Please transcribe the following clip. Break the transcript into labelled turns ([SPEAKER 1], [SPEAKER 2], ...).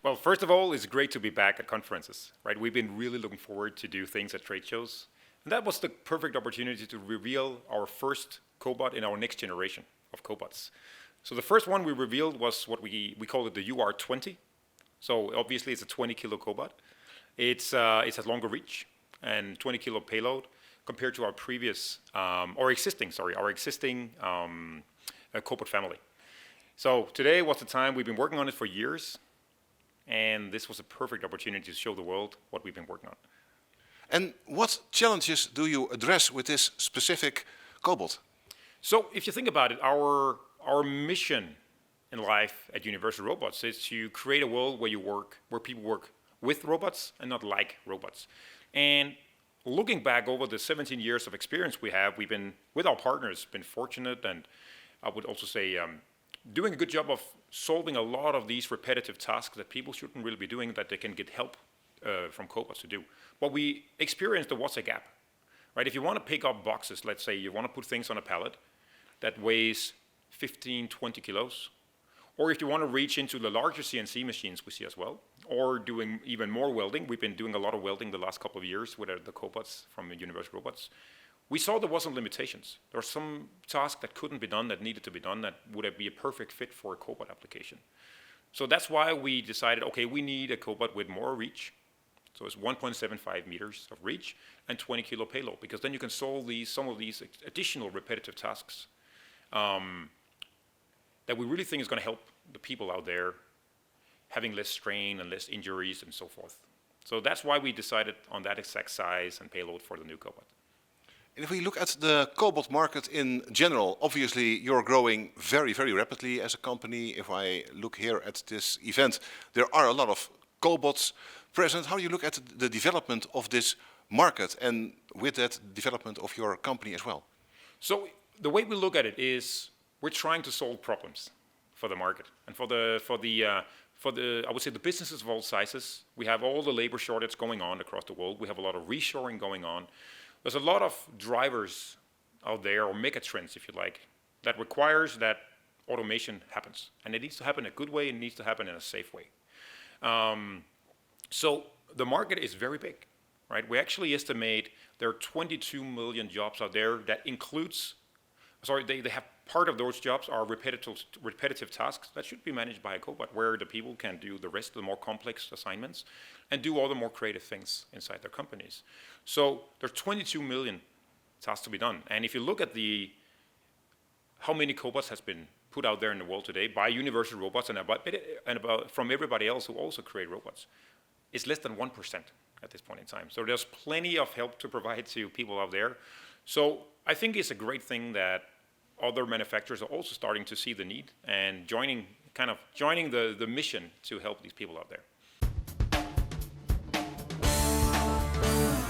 [SPEAKER 1] Well, first of all, it's great to be back at conferences, right? We've been really looking forward to do things at trade shows. And that was the perfect opportunity to reveal our first cobot in our next generation of cobots. So the first one we revealed was what we called it the UR20. So obviously it's a 20 kilo cobot. It has longer reach and 20 kilo payload compared to our previous, our existing cobot family. So today was the time. We've been working on it for years, and this was a perfect opportunity to show the world what we've been working on.
[SPEAKER 2] And what challenges do you address with this specific cobot?
[SPEAKER 1] So if you think about it, our mission in life at Universal Robots is to create a world where people work with robots and not like robots. And looking back over the 17 years of experience we have, we've been, with our partners, been fortunate, and I would also say doing a good job of solving a lot of these repetitive tasks that people shouldn't really be doing, that they can get help from cobots to do. But we experienced there was a gap, right? If you want to pick up boxes, let's say you want to put things on a pallet that weighs 15, 20 kilos, or if you want to reach into the larger CNC machines we see as well, or doing even more welding. We've been doing a lot of welding the last couple of years with the cobots from Universal Robots. We saw there wasn't limitations. There were some tasks that couldn't be done that needed to be done that would be a perfect fit for a cobot application. So that's why we decided, okay, we need a cobot with more reach. So it's 1.75 meters of reach and 20 kilo payload, because then you can solve some of these additional repetitive tasks that we really think is going to help the people out there having less strain and less injuries and so forth. So that's why we decided on that exact size and payload for the new cobot.
[SPEAKER 2] And if we look at the cobot market in general, obviously you're growing very, very rapidly as a company. If I look here at this event, there are a lot of cobots present. How do you look at the development of this market and with that development of your company as well?
[SPEAKER 1] So the way we look at it is we're trying to solve problems for the market and for the I would say the businesses of all sizes. We have all the labor shortage going on across the world. We have a lot of reshoring going on. There's a lot of drivers out there, or megatrends if you like, that requires that automation happens. And it needs to happen in a good way, and it needs to happen in a safe way. So the market is very big, right? We actually estimate there are 22 million jobs out there. That includes, they have part of those jobs are repetitive tasks that should be managed by a cobot, where the people can do the rest of the more complex assignments and do all the more creative things inside their companies. So there's 22 million tasks to be done. And if you look at how many cobots has been put out there in the world today by Universal Robots and about from everybody else who also create robots, it's less than 1% at this point in time. So there's plenty of help to provide to people out there. So I think it's a great thing that other manufacturers are also starting to see the need and joining the mission to help these people out there.